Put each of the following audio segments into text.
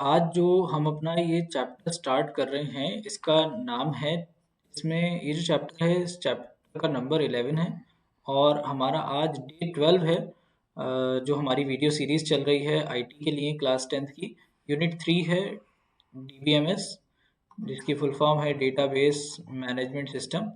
आज जो हम अपना ये चैप्टर स्टार्ट कर रहे हैं इसका नाम है इसमें ये जो चैप्टर है इस चैप्टर का नंबर 11 है और हमारा आज डे 12 है। जो हमारी वीडियो सीरीज चल रही है आईटी के लिए क्लास 10th की यूनिट 3 है डीबीएमएस, जिसकी फुल फॉर्म है डेटाबेस मैनेजमेंट सिस्टम।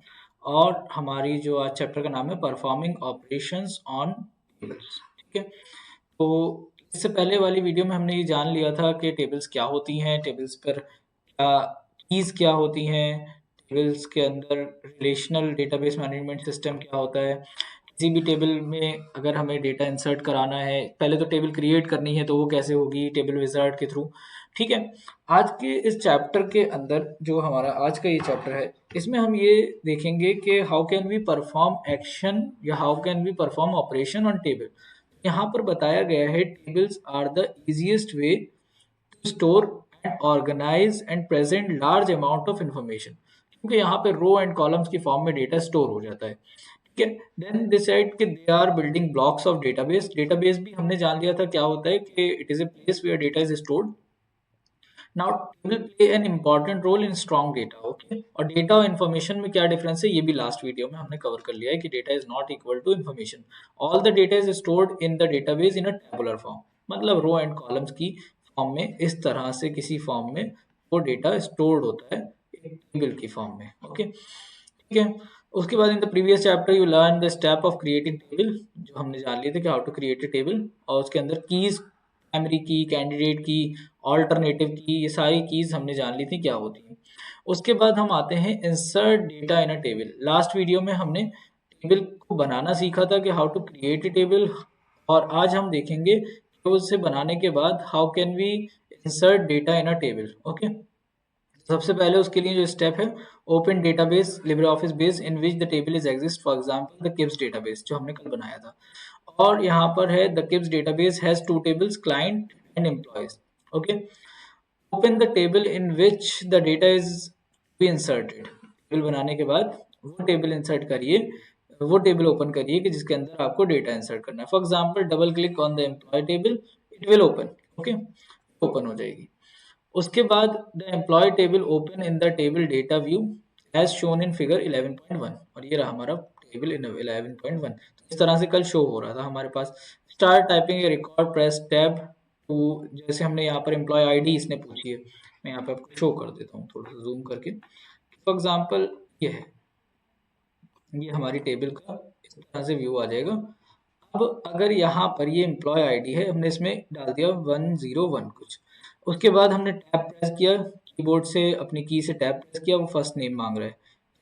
और हमारी जो आज चैप्टर का नाम है परफॉर्मिंग ऑपरेशंस ऑन टेबल्स। ठीक है, तो इससे पहले वाली वीडियो में हमने ये जान लिया था कि टेबल्स क्या होती हैं, टेबल्स पर क्या कीज़ क्या होती हैं, टेबल्स के अंदर रिलेशनल डेटाबेस मैनेजमेंट सिस्टम क्या होता है। किसी भी टेबल में अगर हमें डेटा इंसर्ट कराना है, पहले तो टेबल क्रिएट करनी है तो वो कैसे होगी, टेबल विजार्ड के थ्रू। ठीक है, आज के इस चैप्टर के अंदर जो हमारा आज का ये चैप्टर है इसमें हम ये देखेंगे कि how can we perform action या how can we perform operation on table. यहाँ पर बताया गया है tables are the easiest way to store and organise and present large amount of information, क्योंकि यहाँ पे रो एंड कॉलम्स की फॉर्म में डेटा स्टोर हो जाता है। ठीक है, देन दिस साइड के they are building blocks of database. Database भी हमने जान लिया था क्या होता है कि it is a place where data is stored. Now table play an important role in strong data. Okay, और डेटा और इन्फॉर्मेशन में क्या डिफरेंस है ये भी लास्ट वीडियो में हमने कवर कर लिया है कि data is not equal to information. All the data is stored in the database in a tabular form, मतलब रो एंड कॉलम्स की फॉर्म में, इस तरह से किसी फॉर्म में वो डेटा स्टोर्ड होता है एक टेबल की फॉर्म में। ओके, ठीक है। उसके बाद in the previous chapter you learn the step of creating table, जो हमने जान लिए थे कि how to create a table, और उसके अंदर keys, primary key, candidate key, alternative key, ये सारी कीज हमने जान ली थी क्या होती हैं। उसके बाद हम आते हैं insert data in a table. Last video में हमने टेबल को बनाना सीखा था कि how to create a table, और आज हम देखेंगे कि उसे बनाने के बाद how can we insert data in a table. Okay, सबसे पहले उसके लिए जो स्टेप है, open database Libre office base in which the table is exist, for example the Kibs database जो हमने कल बनाया था। और यहाँ पर है the Kibs database has two tables, client and employees. Okay, open the table in which the data is be inserted. Table बनाने के बाद वो टेबल इंसर्ट करिए, वो टेबल ओपन करिए कि जिसके अंदर आपको डेटा इंसर्ट करना है। For example double click on the employee table, it will open. Okay, open हो जाएगी। उसके बाद the employee table open in the table data view as shown in figure 11.1, और ये रहा हमारा टेबल इन 11.1। तो इस तरह से कल शो हो रहा था हमारे पास। Start typing a record, press tab to, जैसे हमने यहाँ पर एम्प्लॉय आईडी इसने पूछी है, मैं यहाँ पे आपको शो कर देता हूँ थोड़ा सा जूम करके। फॉर एग्जांपल ये है, ये हमारी टेबल का इस तरह से व्यू आ जाएगा। अब अगर यहाँ पर ये एम्प्लॉय आईडी है, हमने इसमें डाल दिया 101 कुछ, उसके बाद हमने टैब प्रेस किया कीबोर्ड से, अपनी की से टैब प्रेस किया, वो फर्स्ट नेम मांग रहा है।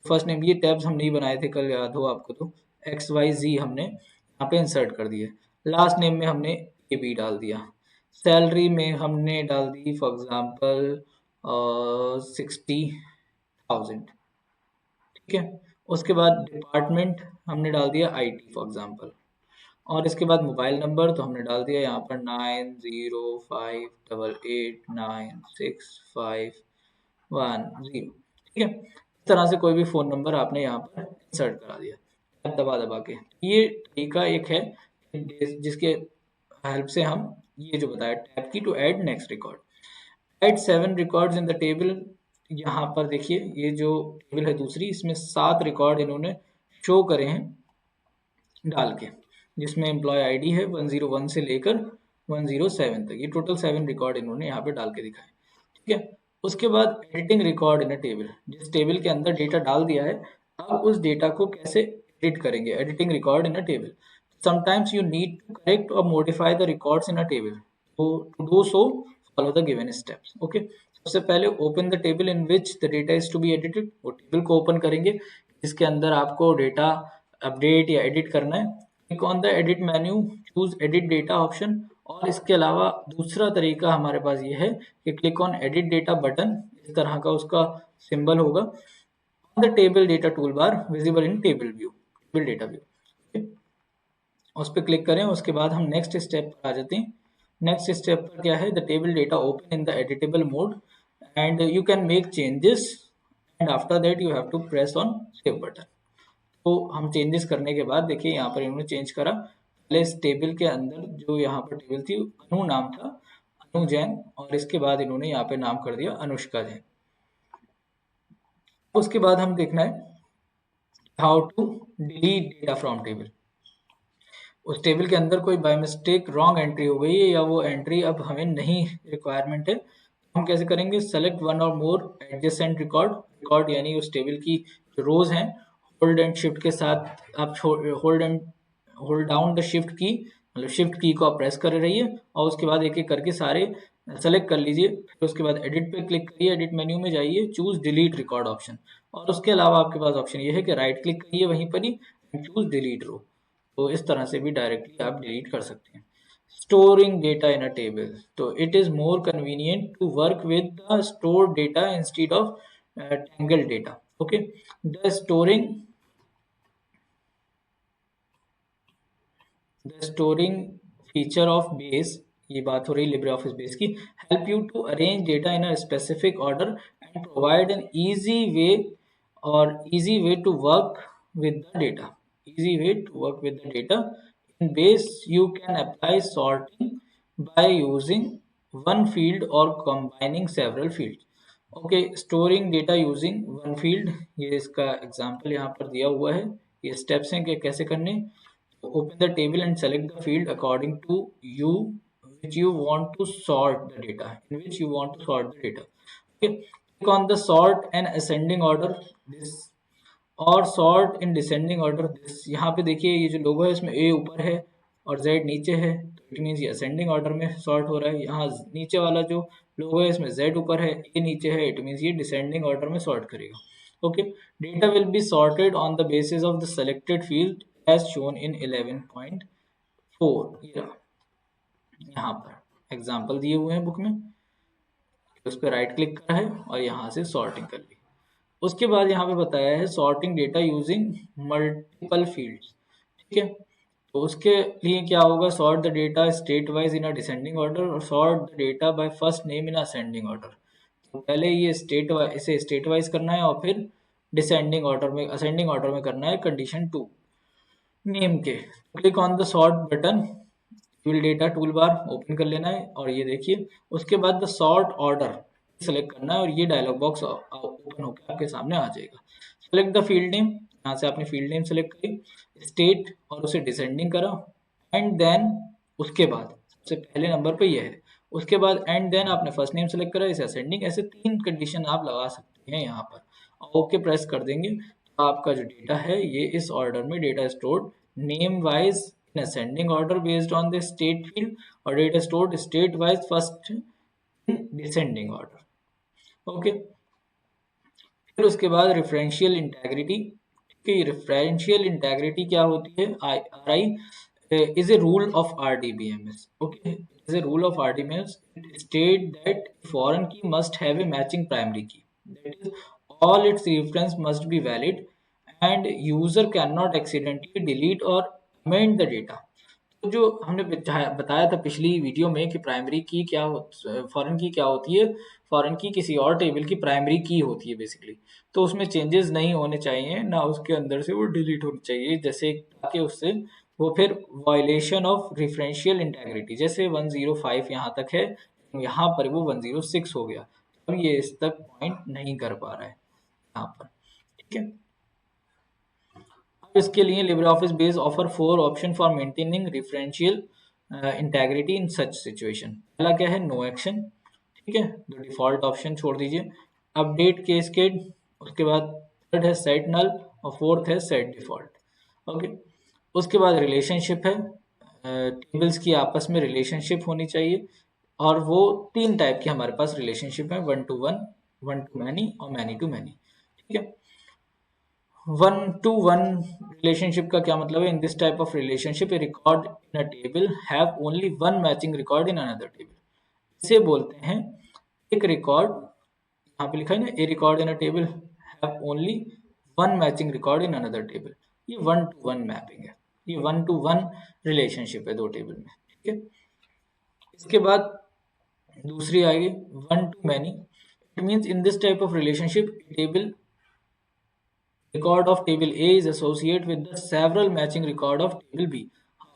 फर्स्ट नेम, ये टैब्स हम नहीं बनाए थे कल, याद हो आपको तो, एक्स वाई जी हमने यहाँ पे इंसर्ट कर दिए। लास्ट नेम में हमने ए बी डाल दिया। सैलरी में हमने डाल दी फॉर एग्जाम्पल 60,000। ठीक है, उसके बाद डिपार्टमेंट हमने डाल दिया आईटी फॉर एग्जाम्पल, और इसके बाद मोबाइल नंबर तो हमने डाल दिया यहाँ पर 9058886510। ठीक है, इस तरह से कोई भी फ़ोन नंबर आपने यहाँ पर इंसर्ट करा दिया टैब दबा दबा के। ये तरीका एक है जिसके हेल्प से हम ये जो बताया tab key to add next record. Add 7 records in the table. यहाँ पर देखिए ये जो टेबल है दूसरी, इसमें 7 रिकॉर्ड इन्होंने शो करे हैं डाल के, जिसमें एम्प्लॉय आईडी है 101 से लेकर 107 तक, ये टोटल 7 रिकॉर्ड इन्होंने यहाँ पे डाल के दिखाए। ठीक है, उसके बाद editing record in a table, जिस टेबल के अंदर डेटा डाल दिया है अब उस डेटा को कैसे एडिट करेंगे, editing record in a table. Sometimes you need to correct or modify the records in a table, तो to do so follow the given steps. Okay, सबसे पहले open the table in which the data is to be edited, वो table को open करेंगे जिसके अंदर आपको data update या एडिट करना है। Click on the edit menu, choose edit data option, और इसके अलावा दूसरा तरीका हमारे पास ये है कि click on edit data button, इस तरह का उसका सिंबल होगा on the table data tool bar visible in table view, table data view, उस पर क्लिक करें। उसके बाद हम नेक्स्ट स्टेप पर आ जाते हैं। नेक्स्ट स्टेप पर क्या है, the table data open in the editable mode and you can make changes and after that you have to press on save button. तो हम चेंजेस करने के बाद देखिए यहाँ पर इन्होंने चेंज करा। पहले इस टेबल के अंदर जो यहाँ पर टेबल थी अनु नाम था, अनु जैन, और इसके बाद इन्होंने यहाँ पे नाम कर दिया अनुष्का जैन। उसके बाद हम देखना है how to delete data from table. उस टेबल के अंदर कोई बाय मिस्टेक रॉन्ग एंट्री हो गई है या वो एंट्री अब हमें नहीं रिक्वायरमेंट है, हम कैसे करेंगे? सेलेक्ट वन और मोर एडजेसेंट रिकॉर्ड। रिकॉर्ड यानी उस टेबल की जो रोज हैं, होल्ड एंड शिफ्ट के साथ आप होल्ड डाउन द शिफ्ट की, मतलब शिफ्ट की को आप प्रेस कर रहिए और उसके बाद एक एक करके सारे सेलेक्ट कर लीजिए। फिर उसके बाद एडिट पे क्लिक करिए, एडिट मेन्यू में जाइए, चूज डिलीट रिकॉर्ड ऑप्शन, और उसके अलावा आपके पास ऑप्शन ये है कि राइट क्लिक करिए वहीं पर ही, चूज डिलीट रो। तो इस तरह से भी डायरेक्टली आप डिलीट कर सकते हैं। Storing data in a table, तो it is more convenient to work with the stored data instead of tangled data. Okay, the storing feature of base, ये बात हो रही लिब्रे ऑफिस बेस की, help you to arrange data in a specific order and provide an easy way to work with the data. Easy way to work with the data. In base, you can apply sorting by using one field or combining several fields. Okay, storing data using one field, ये इसका example यहाँ पर दिया हुआ है। ये steps हैं कि कैसे करने। Open the table and select the field according to which you want to sort the data. In which you want to sort the data. Okay. Click on the sort and ascending order. This और sort in descending order this. यहाँ पे देखिए ये जो लोगो है इसमें ए ऊपर है और जेड नीचे है, तो इट मीन्स ये असेंडिंग ऑर्डर में सॉर्ट हो रहा है। यहाँ नीचे वाला जो लोगो है इसमें जेड ऊपर है, ए नीचे है, इट मीन्स ये डिसेंडिंग ऑर्डर में सॉर्ट करेगा। Okay, data will be sorted on the basis of the selected field as shown in 11.4। यहाँ पर एग्जाम्पल दिए हुए हैं बुक में, उस पर राइट क्लिक करा है और यहाँ से सॉर्टिंग कर ली। उसके बाद यहाँ पे बताया है sorting data using multiple fields. ठीक है, तो उसके लिए क्या होगा? Sort the data state wise in a descending order और sort the data by first name in ascending order. तो पहले ये इसे स्टेट वाइज करना है और फिर डिसेंडिंग ऑर्डर में, असेंडिंग ऑर्डर में करना है कंडीशन 2 नेम के। Click on the sort button, फिल डेटा टूल बार ओपन कर लेना है और ये देखिए उसके बाद द सॉर्ट ऑर्डर सेलेक्ट करना है और ये डायलॉग बॉक्स ओपन होकर आपके सामने आ जाएगा। सेलेक्ट द फील्ड नेम, यहाँ से आपने फील्ड नेम सेलेक्ट करी, स्टेट और उसे डिसेंडिंग करा, एंड देन उसके बाद सबसे पहले नंबर पे ये है, उसके बाद एंड देन आपने फर्स्ट नेम सेलेक्ट करा, इसे असेंडिंग, ऐसे 3 कंडीशन आप लगा सकते हैं यहाँ पर। ओके प्रेस कर देंगे तो आपका जो डेटा है ये इस ऑर्डर में data stored name wise in ascending order based on the state field or data stored state wise first in descending order। Okay, फिर उसके बाद रेफरेंशियल इंटेग्रिटी। ठीक है, रेफरेंशियल इंटेग्रिटी क्या होती है? Are I is a rule of RDBMS. Okay, it is a rule of RDBMS. It states that foreign key must have a matching primary key. That is, all its reference must be valid, and user cannot accidentally delete or amend the data. तो जो हमने बताया था पिछली video में कि primary की क्या फॉरेन की क्या होती है, फॉरेन की किसी और टेबल की प्राइमरी की होती है बेसिकली। तो उसमें चेंजेस नहीं होने चाहिए, ना उसके अंदर से वो डिलीट होनी चाहिए, जैसे ताकि उससे वो फिर वायलेशन ऑफ रेफरेंशियल इंटेग्रिटी, जैसे 105 यहाँ तक है, यहाँ पर वो 106 हो गया, अब ये इस तक पॉइंट नहीं कर पा रहा है यहाँ पर। ठीक है, इसके लिए Libre office Base offer 4 option for maintaining referential integrity in such situation. पहला क्या है? No action. ठीक है, तो डिफॉल्ट ऑप्शन छोड़ दीजिए। अपडेट केस्केड, उसके बाद थर्ड है सेट नल और फोर्थ है सेट डिफॉल्ट। ओके, उसके बाद रिलेशनशिप है, टेबल्स की आपस में रिलेशनशिप होनी चाहिए, और वो 3 टाइप की हमारे पास रिलेशनशिप है, 1 to 1, 1 to many और many to many। ठीक है, 1 to 1 रिलेशनशिप का क्या मतलब है? In this type of relationship A record in a table have only one matching record in another table. इसे बोलते हैं एक रिकॉर्ड, यहाँ पे लिखा है ना, a record in a table have only one matching record in another table. ये 1 to 1 मैपिंग है, ये 1 to 1 रिलेशनशिप है 2 टेबल में। ठीक है, इसके बाद दूसरी आएगी 1 to many। It means in this type of relationship table record of table A is associated with the several matching record of table B.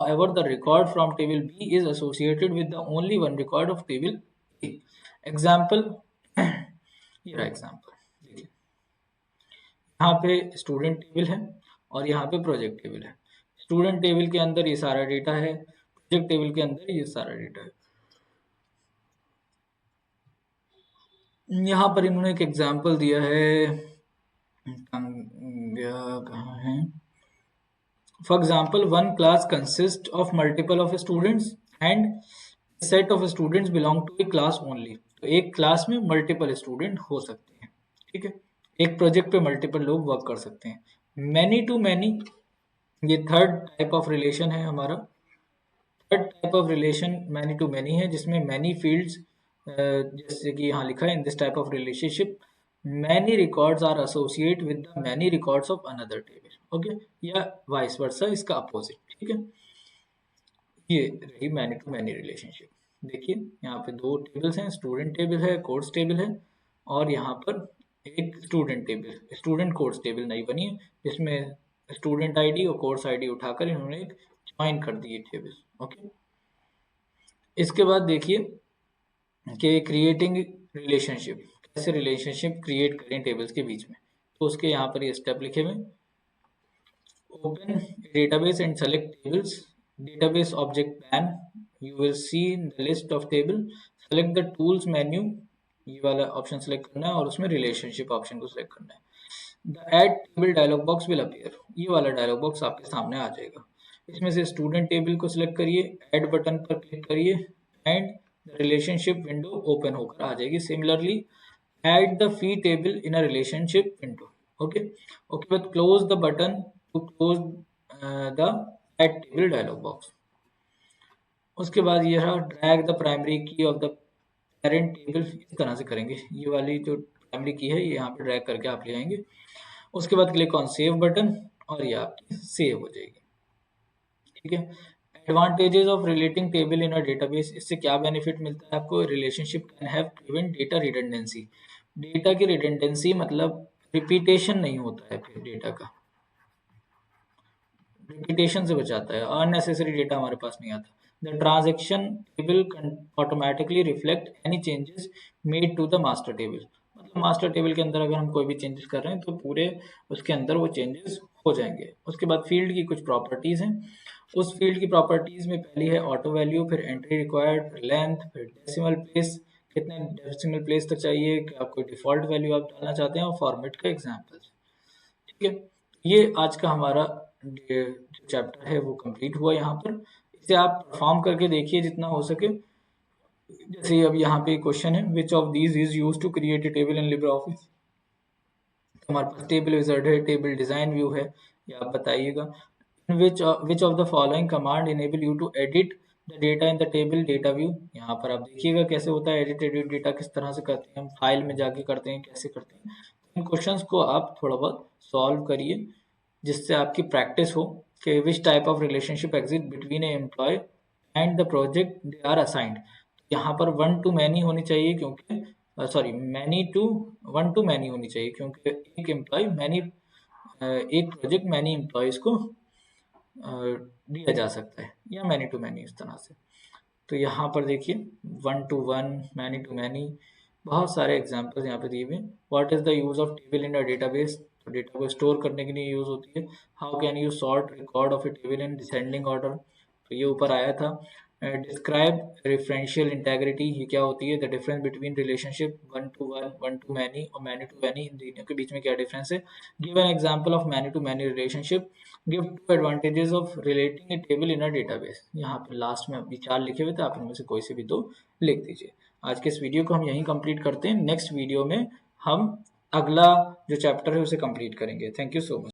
however the record from table B is associated with the only one record of table A. Example, ये रहा example, देखिए यहाँ पे student table है और यहाँ पे project table है। स्टूडेंट टेबल के अंदर ये सारा डेटा है, प्रोजेक्ट टेबल के अंदर ये सारा डेटा है। यहाँ पर इन्होंने एक एग्जाम्पल दिया है, कहाँ है? For example, one class consists of multiple of students and a set of students belong to a class only. तो एक क्लास में मल्टीपल स्टूडेंट हो सकते हैं, ठीक है। एक प्रोजेक्ट पे मल्टीपल लोग वर्क कर सकते हैं। मैनी टू मैनी, ये थर्ड टाइप ऑफ रिलेशन है हमारा। Third type of relation many to many है, जिसमें मैनी फील्ड्स, जैसे कि यहाँ लिखा है, in this type of relationship many records are associated with the many records of another table, okay, या वाइस वर्सा, इसका अपोजिट, ठीक है। ये रही मैनी टू मैनी रिलेशनशिप। देखिए यहाँ पे दो टेबल्स हैं, स्टूडेंट टेबल है, कोर्स टेबल है, और यहाँ पर एक student table, student course table नहीं बनी है, जिसमें स्टूडेंट आईडी और कोर्स आईडी उठाकर इन्होंने एक ज्वाइन कर दी टेबल, ओके। इसके बाद देखिए कि क्रिएटिंग रिलेशनशिप, कैसे रिलेशनशिप क्रिएट करें टेबल्स के बीच में। तो उसके यहाँ पर ये स्टेप लिखे हुए, open database and select tables, database object pan, you will see the list of table, select the tools menu, ये वाला ऑप्शन सेलेक्ट करना है और उसमें रिलेशनशिप ऑप्शन को सिलेक्ट करना है। The add table dialog box will appear, ये वाला डायलॉग बॉक्स आपके सामने आ जाएगा। इसमें से स्टूडेंट टेबल को सिलेक्ट करिए, ऐड बटन पर क्लिक करिए and the relationship window open होकर आ जाएगी। Similarly add the fee table in a relationship window, okay, but close the button to close the add table dialog box। उसके बाद ये रहा drag the primary key of the parent table, इस तरह से करेंगे। ये वाली जो प्राइमरी की है ये यहाँ पे ड्रैग करके आप ले आएंगे। उसके बाद क्लिक ऑन सेव बटन और ये आपकी सेव हो जाएगी, ठीक है। Advantages of relating table in a database, इससे क्या बेनिफिट मिलता है आपको? Relationship can have prevent data redundancy, data की रिडंडेंसी मतलब रिपीटेशन नहीं होता है, फिर डेटा का रिपीटेशन से बचाता है, अननेसेसरी डेटा हमारे पास नहीं आता। The transaction table automatically reflect any changes made to the master table, मतलब मास्टर टेबल के अंदर अगर हम कोई भी चेंजेस कर रहे हैं तो पूरे उसके अंदर वो चेंजेस हो जाएंगे। उसके बाद फील्ड की कुछ प्रॉपर्टीज हैं, उस फील्ड की प्रॉपर्टीज में पहली है ऑटो वैल्यू, फिर एंट्री रिक्वायर्ड, फिर लेंथ, फिर डेसिमल प्लेस, कितने डेसिमल प्लेस तक चाहिए, कि आप कोई डिफॉल्ट वैल्यू आप डालना चाहते हैं, और फॉर्मेट का एग्जांपल, ठीक है। ये आज का हमारा जो चैप्टर है वो कंप्लीट हुआ यहाँ पर। इसे आप परफॉर्म करके देखिए जितना हो सके। जैसे अब यहाँ पे क्वेश्चन है, which of these is used to create a table in LibreOffice. हमारे पास टेबल विजार्ड है, टेबल डिजाइन व्यू है, ये आप बताइएगा। which of the following command enable you to edit the data in the table data view, यहाँ पर आप देखिएगा कैसे होता है एडिट डेटा, किस तरह से करते हैं हम, फाइल में जाके करते हैं, कैसे करते हैं। इन क्वेश्चंस को आप थोड़ा बहुत सॉल्व करिए जिससे आपकी प्रैक्टिस हो कि which type of relationship exist between a employee and the project they are assigned. यहाँ पर वन टू मैनी होनी चाहिए, क्योंकि sorry many to one to many होनी चाहिए, क्योंकि एक एम्प्लॉय मैनी एक प्रोजेक्ट मैनी एम्प्लॉयज को दिया जा सकता है, या मैनी टू मैनी इस तरह से। तो यहाँ पर देखिए one to one, many to many, बहुत सारे एग्जांपल्स यहाँ पे दिए हुए। What is the use of table in a database, तो डेटा को स्टोर करने के लिए यूज होती है। How can you sort record of a table in descending order, तो ये ऊपर आया था। डिस्क्राइब रेफरेंशियल इंटेग्रिटी, ये क्या होती है? The difference between relationship one to one, one to many और मैनी टू मैनी, इन दोनों के बीच में क्या डिफरेंस है? Give an example of many to many relationship, give two advantages of relating a table in a database. यहाँ पर लास्ट में अभी 4 लिखे हुए थे, आप इनमें से कोई से भी 2 लिख दीजिए। आज के इस वीडियो को हम यहीं कंप्लीट करते हैं। नेक्स्ट वीडियो में हम अगला जो चैप्टर है उसे कंप्लीट करेंगे। Thank you so much.